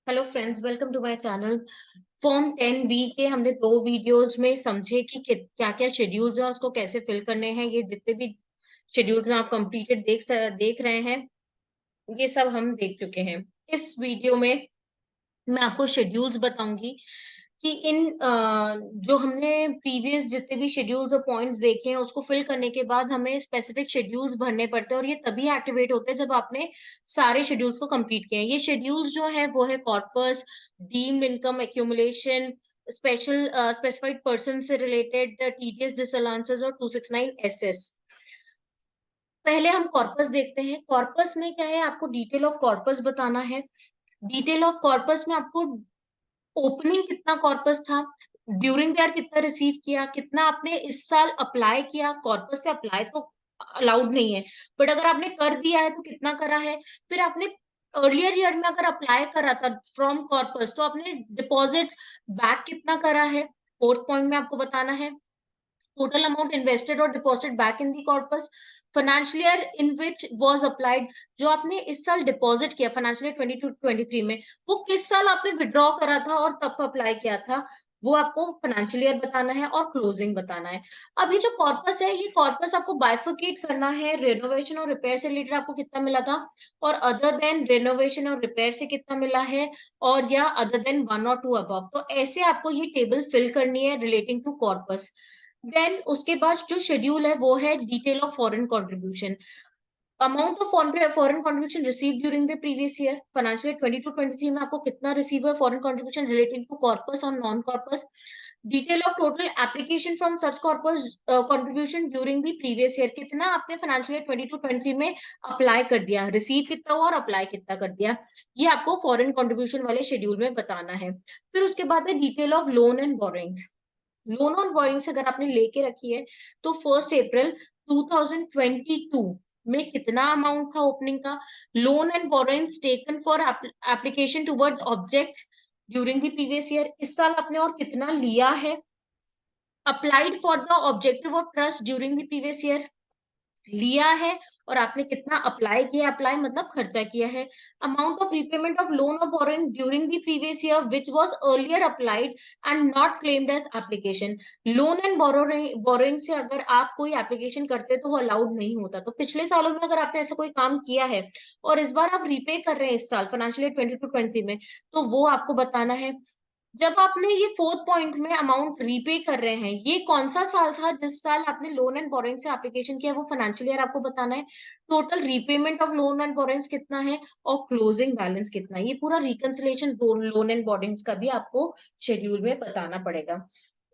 Hello friends, welcome to my channel. Form 10B के हमने दो वीडियोस में समझे कि क्या क्या शेड्यूल्स हैं, उसको कैसे फिल करने हैं। ये जितने भी शेड्यूल्स में आप कंप्लीटेड देख रहे हैं, ये सब हम देख चुके हैं। इस वीडियो में मैं आपको शेड्यूल्स बताऊंगी कि जो हमने प्रीवियस जितने भी शेड्यूल्स और पॉइंट्स देखे हैं, उसको फिल करने के बाद हमें स्पेसिफिक शेड्यूल्स भरने पड़ते हैं, और ये तभी एक्टिवेट होते हैं जब आपने सारे शेड्यूल्स को कंप्लीट किए हैं। ये शेड्यूल्स जो है वो है corpus, deemed income accumulation, special specified person से रिलेटेड टीडीएस डिसअलाउंसेस और 269 एसएस। पहले हम कॉर्पस देखते हैं। कॉर्पस में क्या है, आपको डिटेल ऑफ कॉर्पस बताना है। डिटेल ऑफ कॉर्पस में आपको ओपनिंग कितना कॉर्पस था, ड्यूरिंग द ईयर कितना रिसीव किया, कितना आपने इस साल अप्लाई किया। कॉर्पस से अप्लाई तो अलाउड नहीं है, बट अगर आपने कर दिया है तो कितना करा है। फिर आपने अर्लियर ईयर में अगर अप्लाई करा था फ्रॉम कॉर्पस, तो आपने डिपॉजिट बैक कितना करा है। फोर्थ पॉइंट में आपको बताना है total amount invested or deposited back in the corpus, financial year in which was applied। जो आपने इस साल डिपॉजिट किया फाइनेंशियल ईयर 22-23 में, वो किस साल आपने विड्रॉ करा था और तब अप्लाई किया था, वो आपको फाइनेंशियल ईयर बताना है और क्लोजिंग बताना है। अब ये जो कॉर्पस है, ये कॉर्पस आपको बाइफिकेट करना है। रेनोवेशन और रिपेयर से रिलेटेड आपको कितना मिला था, और अदर देन रेनोवेशन और रिपेयर से कितना मिला है, और या अदर देन वन और टू अबव। तो ऐसे आपको ये टेबल फिल करनी है रिलेटिंग टू कॉर्पस। देन उसके बाद जो शेड्यूल है वो है detail of foreign contribution. Amount of foreign contribution receive during the previous year, financial year 22-23 में आपको कितना रिसीव है foreign contribution relating to corpus और non corpus. Detail of total application from such corpus contribution during the previous year, कितना आपने financial year 22-23 में apply कर दिया, रिसीव कितना हुआ और अप्लाई कितना कर दिया। ये आपको फॉरेन कंट्रीब्यूशन वाले शेड्यूल में बताना है। फिर उसके बाद है detail of loan and borings. Loan और बोरिंग्स अगर आपने लेके रखी है, तो 1 अप्रैल 2022 में कितना अमाउंट था ओपनिंग का। Loan and borings taken for application towards object during the previous year, इस साल आपने और कितना लिया है। Applied for the objective of trust during the previous year, लिया है और आपने कितना अप्लाई किया। अप्लाई मतलब खर्चा किया है। Amount of repayment of loan और borrowing during the previous year which was earlier applied and not claimed as application. Loan and borrowing से अगर आप कोई एप्लीकेशन करते हैं तो वो अलाउड नहीं होता। तो पिछले सालों में अगर आपने ऐसा कोई काम किया है और इस बार आप रीपे कर रहे हैं इस साल फाइनेंशियल ईयर 22-23 में, तो वो आपको बताना है। जब आपने ये फोर्थ पॉइंट में अमाउंट रीपे कर रहे हैं, ये कौन सा साल था जिस साल आपने लोन एंड बोरिंग से एप्लीकेशन किया, वो फाइनेंशियल ईयर आपको बताना है। Total repayment of loan and borings कितना है और क्लोजिंग बैलेंस कितना है। ये पूरा रिकंसिलेशन लोन एंड बोरिंग्स का भी आपको शेड्यूल में बताना पड़ेगा।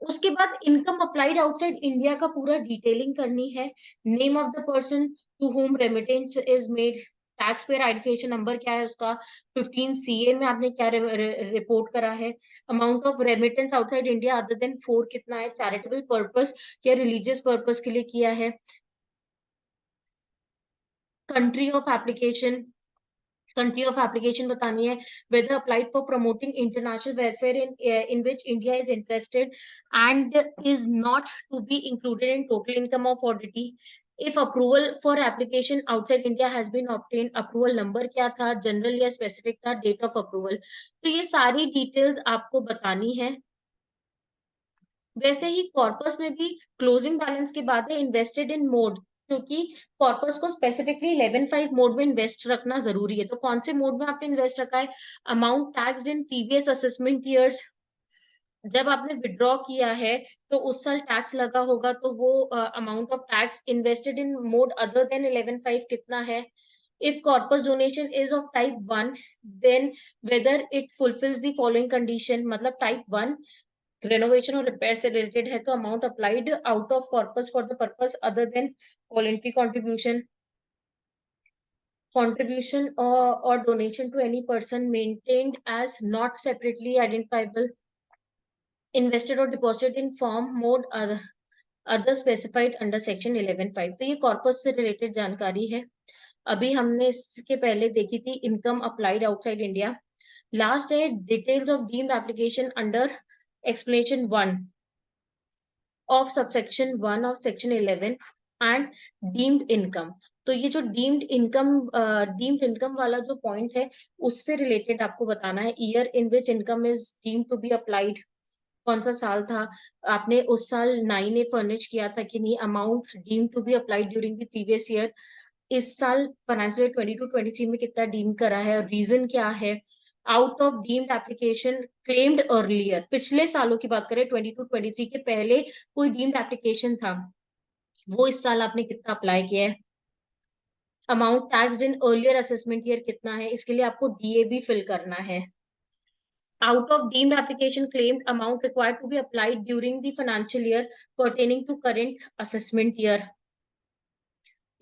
उसके बाद इनकम अप्लाइड आउटसाइड इंडिया का पूरा डिटेलिंग करनी है। Name of the person to whom remittance is made, tax payer identification number क्या है उसका, 15 CA में आपने क्या रिपोर्ट करा है। Amount of remittance outside India other than 4 कितना है, चैरिटेबल पर्पस या रिलीजियस पर्पस के लिए किया है। Country of application, country of application बतानी है। Whether applied for promoting international welfare in which India is interested and is not to be included in total income of auditee. If approval for application outside India has been obtain, approval number क्या था, general या specific था, date of approval. तो ये सारी details आपको बतानी है। वैसे ही कॉर्पस में भी क्लोजिंग बैलेंस के बाद है इन्वेस्टेड इन मोड, क्योंकि कॉर्पस को स्पेसिफिकली 11(5) मोड में इन्वेस्ट रखना जरूरी है। तो कौन से मोड में आपने इन्वेस्ट रखा है। Amount tax in previous assessment years, जब आपने विड्रॉ किया है तो उस साल टैक्स लगा होगा, तो वो amount of tax invested in mode other than 11(5) कितना है। If corpus donation is of type 1, then whether it fulfills the following condition, मतलब type 1 रेनोवेशन और रिपेयर से रिलेटेड है, तो amount applied out of corpus for the purpose other than voluntary contribution, contribution or donation to any person maintained as not separately identifiable, invested or deposited in form mode other specified under section 11(5). तो ये corpus से related जानकारी है। अभी हमने इसके पहले देखी थी income applied outside India. Last है details of deemed application under explanation 1 of subsection 1 of section 11 and deemed income। तो ये जो डीम्ड इनकम वाला जो पॉइंट है, उससे रिलेटेड आपको बताना है, year in which income is deemed to be applied, कौन सा साल था, आपने उस साल नाई ने फर्निश किया था कि नहीं, amount deemed to be applied during the previous year, इस साल फाइनेंशियल 22-23 में कितना डीम करा है और रीजन क्या है, out of deemed application claimed earlier, पिछले सालों की बात करें 22-23 के पहले कोई डीम्ड एप्लीकेशन था, वो इस साल आपने कितना अप्लाई किया है, amount tax in earlier assessment year कितना है, इसके लिए आपको डीए भी फिल करना है, out of deemed application claimed amount required to be applied during the financial year pertaining to current assessment year,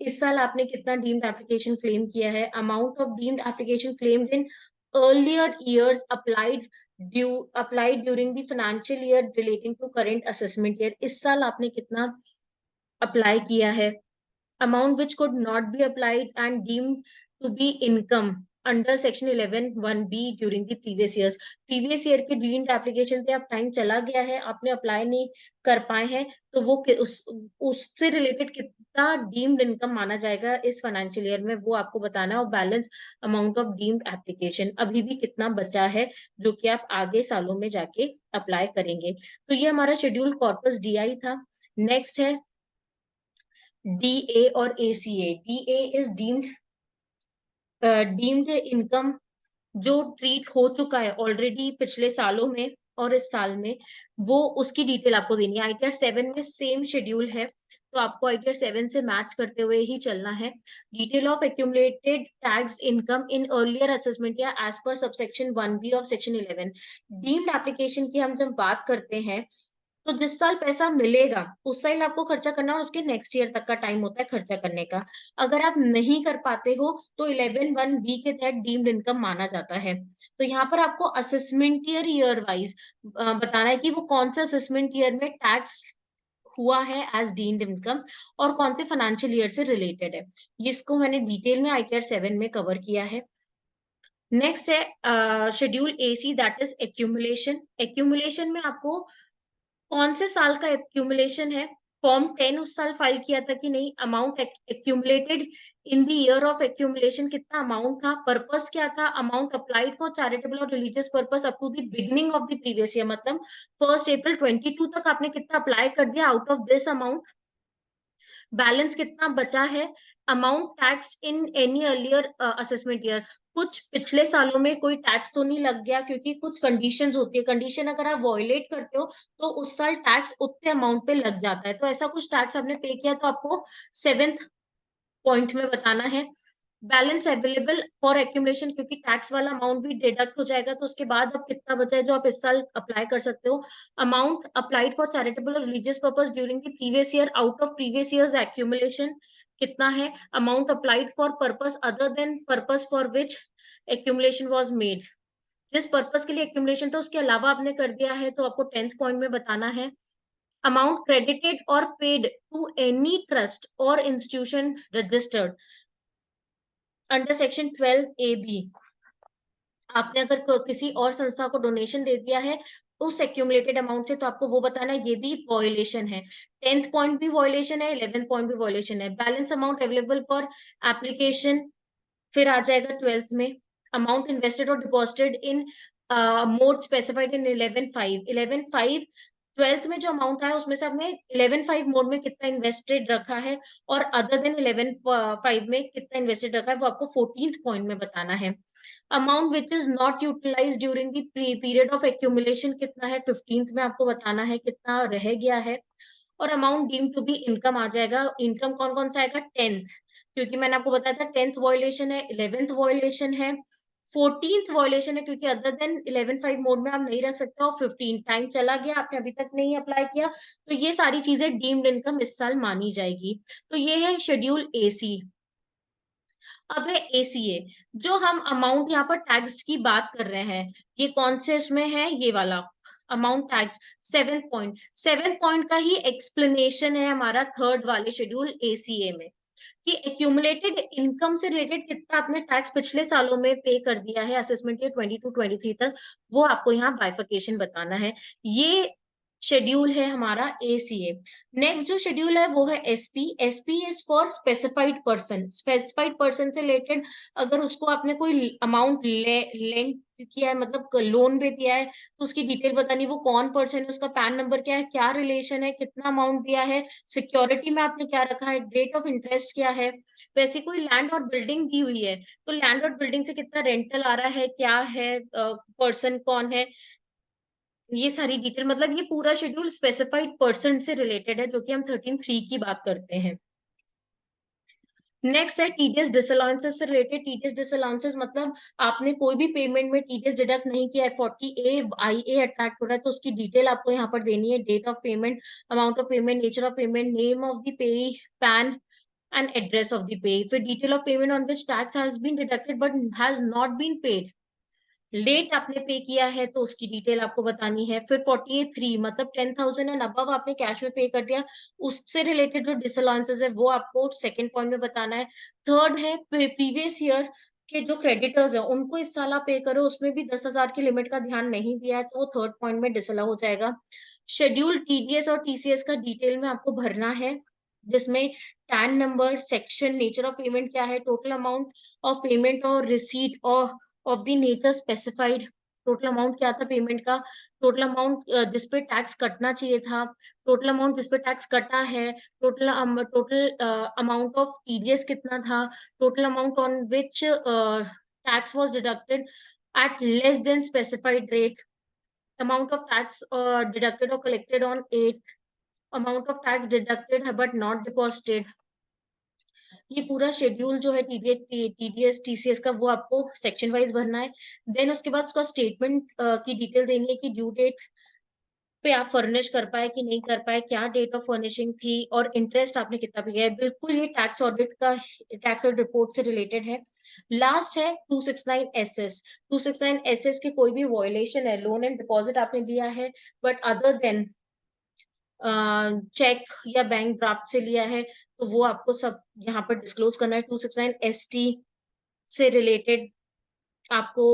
इस साल आपने कितना डीम्ड एप्लीकेशन क्लेम किया है, amount of deemed application claimed in earlier years applied during the financial year relating to current assessment year, इस साल आपने कितना अप्लाई किया है, amount which could not be applied and deemed to be income under section 11(1)(b) during the previous years, previous year के deemed application पे अब time चला गया है, आपने अप्लाई नहीं कर पाए हैं, तो वो उससे रिलेटेड कितना डीम्ड इनकम माना जाएगा इस फाइनेंशियल ईयर में, वो आपको बताना है, और balance amount of deemed application अभी भी कितना बचा है जो कि आप आगे सालों में जाके अप्लाई करेंगे। तो ये हमारा शेड्यूल कॉर्पस डीआई था। नेक्स्ट है डीए और ACA. DA is deemed income जो ट्रीट हो चुका है ऑलरेडी पिछले सालों में और इस साल में, वो उसकी डिटेल आपको देनी है। आईटीआर 7 में सेम शेड्यूल है, तो आपको आईटीआर 7 से मैच करते हुए ही चलना है। Detail of accumulated tax income in earlier assessment या as per subsection 1B of section 11। Deemed application की हम जब बात करते हैं, तो जिस साल पैसा मिलेगा उस साल आपको खर्चा करना, और उसके नेक्स्ट ईयर तक का टाइम होता है खर्चा करने का। अगर आप नहीं कर पाते हो तो 11(1)(b) के तहत डीम्ड इनकम माना जाता है। तो यहाँ पर आपको असेसमेंट ईयर वाइज बताना है कि वो कौन से असेसमेंट ईयर में टैक्स हुआ है एज डीम्ड इनकम और कौन से फाइनेंशियल ईयर से रिलेटेड है। इसको मैंने डिटेल में आईटीआर 7 में कवर किया है। नेक्स्ट है schedule AC, that is accumulation. Accumulation में आपको कौन से साल का एक्यूमुलेशन है, फॉर्म 10 उस साल फाइल किया था कि नहीं, amount accumulated in the year of accumulation कितना अमाउंट था, पर्पस क्या था, अमाउंट अप्लाइड फॉर चैरिटेबल और religious purpose up to the beginning of the previous year, मतलब 1 अप्रैल 22 तक आपने कितना अप्लाई कर दिया, out of this amount balance कितना बचा है, amount tax in any earlier assessment year, कुछ पिछले सालों में कोई टैक्स तो नहीं लग गया, क्योंकि कुछ कंडीशंस होती है, कंडीशन अगर आप वॉयलेट करते हो तो उस साल टैक्स उतने अमाउंट पे लग जाता है, तो ऐसा कुछ टैक्स आपने पे किया तो आपको 7th पॉइंट में बताना है। बैलेंस अवेलेबल फॉर एक्यूमुलेशन, क्योंकि टैक्स वाला अमाउंट भी डिडक्ट हो जाएगा, तो उसके बाद अब कितना बचा है जो आप इस साल अप्लाई कर सकते हो। अमाउंट अप्लाइड फॉर चैरिटेबल और religious purpose during the previous year out of previous years accumulation कितना है, amount applied for purpose other than purpose for which accumulation was made, जिस पर्पस के लिए एक्यूमुलेशन था उसके अलावा आपने कर दिया है तो आपको 10th पॉइंट में बताना है। अमाउंट क्रेडिटेड और पेड टू एनी ट्रस्ट और institution registered under section 12(a)(b), आपने अगर किसी और संस्था को डोनेशन दे दिया है उस एक्यूमुलेटेड अमाउंट से, तो आपको वो बताना है, ये भी वॉयलेशन है। 10th पॉइंट भी वॉयलेशन है, 11th पॉइंट भी वॉयलेशन है। Balance amount available for application फिर आ जाएगा 12th में। अमाउंट इन्वेस्टेड और deposited in mode specified in 11(5) 12th में जो अमाउंट आया उसमें से आपने 11(5) मोड में कितना इन्वेस्टेड रखा है और अदर देन 11(5) में कितना इन्वेस्टेड रखा है, वो आपको 14th पॉइंट में बताना है। Amount which is not utilise during the period of accumulation कितना है, 15th में आपको बताना है कितना रह गया है। और amount deem to be income आ जाएगा। इनकम कौन कौन सा आएगा, 10th, क्योंकि मैंने आपको बताया था 10th वॉयलेशन है, 11th वॉयलेशन है, 14th वॉयलेशन है, क्योंकि अदर देन 11(5) मोड में आप नहीं रख सकते, और 15 टाइम चला गया आपने अभी तक नहीं अप्लाई किया, तो ये सारी चीजें डीम्ड इनकम इस साल मानी जाएगी। तो ये है शेड्यूल एसी। अब है एसीए, जो हम अमाउंट यहाँ पर टैक्स की बात कर रहे हैं, ये कौन से इसमें है, ये वाला अमाउंट टैक्स 7 पॉइंट का ही एक्सप्लेनेशन है हमारा थर्ड वाले शेड्यूल एसीए में, कि एक्यूमुलेटेड इनकम से रिलेटेड कितना आपने टैक्स पिछले सालों में पे कर दिया है असेसमेंट ईयर 22-23 तक, वो आपको यहाँ बाइफिकेशन बताना है। ये शेड्यूल है हमारा ACA। नेक्स्ट जो शेड्यूल है वो है SP। SP is for specified person. Specified person से रिलेटेड अगर उसको आपने कोई अमाउंट लेंड किया है, मतलब लोन पे दिया है, तो उसकी डिटेल बतानी, वो कौन पर्सन है, उसका पैन नंबर क्या है, क्या रिलेशन है, कितना अमाउंट दिया है, सिक्योरिटी में आपने क्या रखा है, रेट ऑफ इंटरेस्ट क्या है। वैसे कोई लैंड और बिल्डिंग दी हुई है तो लैंड और बिल्डिंग से कितना रेंटल आ रहा है, क्या है, पर्सन कौन है, ये सारी डिटेल, मतलब ये पूरा शेड्यूल स्पेसिफाइड पर्सन से रिलेटेड है, जो कि हम 13(3) की बात करते हैं। नेक्स्ट है टीडीएस डिसअलाउंसेस से रिलेटेड। टीडीएस डिसअलाउंसेस मतलब आपने कोई भी पेमेंट में टीडीएस डिडक्ट नहीं किया है, 40A IA अट्रैक्ट हो रहा है, तो उसकी डिटेल आपको यहाँ पर देनी है। Date of payment, amount of payment, nature of payment, name of the payee, PAN and address of the payee. फिर detail of payment on which tax has been deducted but has not been paid. Late आपने pay किया है तो उसकी detail आपको बतानी है। फिर 48(3) मतलब 10,000 एंड अबव आपने कैश में पे कर दिया, उससे रिलेटेड जो डिसअलाउंसेस है वो आपको सेकंड पॉइंट में बताना है। थर्ड है प्रीवियस ईयर के जो क्रेडिटर्स है उनको इस साल आप पे करो, उसमें भी 10,000 की लिमिट का ध्यान नहीं दिया है तो वो थर्ड पॉइंट में डिसअलाउ हो जाएगा। शेड्यूल TDS और TCS का डिटेल में आपको भरना है, जिसमें tan number, section, nature of payment क्या है, टोटल अमाउंट ऑफ पेमेंट और रिसीट और of the nature specified, total amount क्या था पेमेंट का, टोटल अमाउंट जिसपे टैक्स कटना चाहिए था, टोटल अमाउंट जिसपे टैक्स कटा है, टोटल अमाउंट ऑफ TDS कितना था, total amount on which tax was deducted at less than specified rate, amount of tax deducted or collected on 8th, amount of tax deducted but not deposited। ये पूरा schedule जो है TDS TCS का वो आपको section wise भरना है। Then उसके बाद उसका स्टेटमेंट की डिटेल देनी है कि ड्यू डेट पे आप फर्निश कर पाए कि नहीं कर पाए, क्या डेट ऑफ फर्निशिंग थी, और इंटरेस्ट आपने कितना दिया है। बिल्कुल ये टैक्स ऑडिट का, टैक्स रिपोर्ट से रिलेटेड है। लास्ट है 269SS। 269SS के कोई भी वॉयलेशन है, लोन एंड डिपॉजिट आपने दिया है बट अदर देन चेक या बैंक ड्राफ्ट से लिया है, तो वो आपको सब यहाँ पर डिस्क्लोज करना है। 269ST से रिलेटेड आपको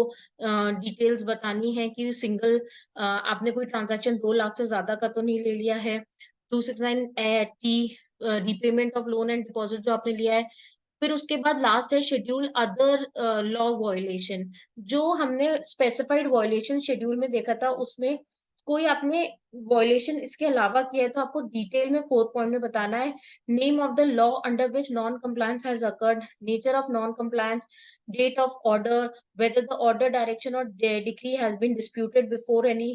डिटेल्स बतानी है कि सिंगल आपने कोई ट्रांजैक्शन 2 लाख से ज्यादा का तो नहीं ले लिया है। 269T repayment of loan and deposit जो आपने लिया है। फिर उसके बाद लास्ट है शेड्यूल अदर लॉ वॉयलेशन। जो हमने स्पेसिफाइड वॉयलेशन शेड्यूल में देखा था उसमें कोई आपने वॉयलेशन इसके अलावा किया है तो आपको डिटेल में फोर्थ पॉइंट में बताना है। Name of the law under which non compliance has occurred, nature of non compliance, date of order, whether the order, direction or decree has been disputed before any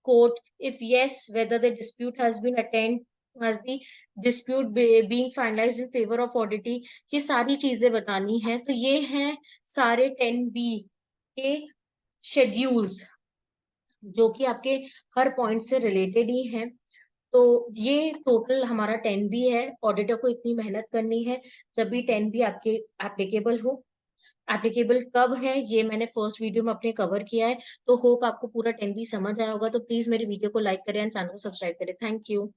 court, if yes, whether the dispute has been attained, has the dispute being finalized in favor of oddity। ये सारी चीजें बतानी है। तो ये हैं सारे 10B के शेड्यूल्स जो कि आपके हर पॉइंट से रिलेटेड ही हैं। तो ये टोटल हमारा 10B है। ऑडिटर को इतनी मेहनत करनी है जब भी 10B आपके एप्लीकेबल हो। एप्लीकेबल कब है ये मैंने फर्स्ट वीडियो में अपने कवर किया है। तो होप आपको पूरा 10B समझ आया होगा। तो प्लीज मेरे वीडियो को लाइक करें एंड चैनल को सब्सक्राइब करें। Thank you.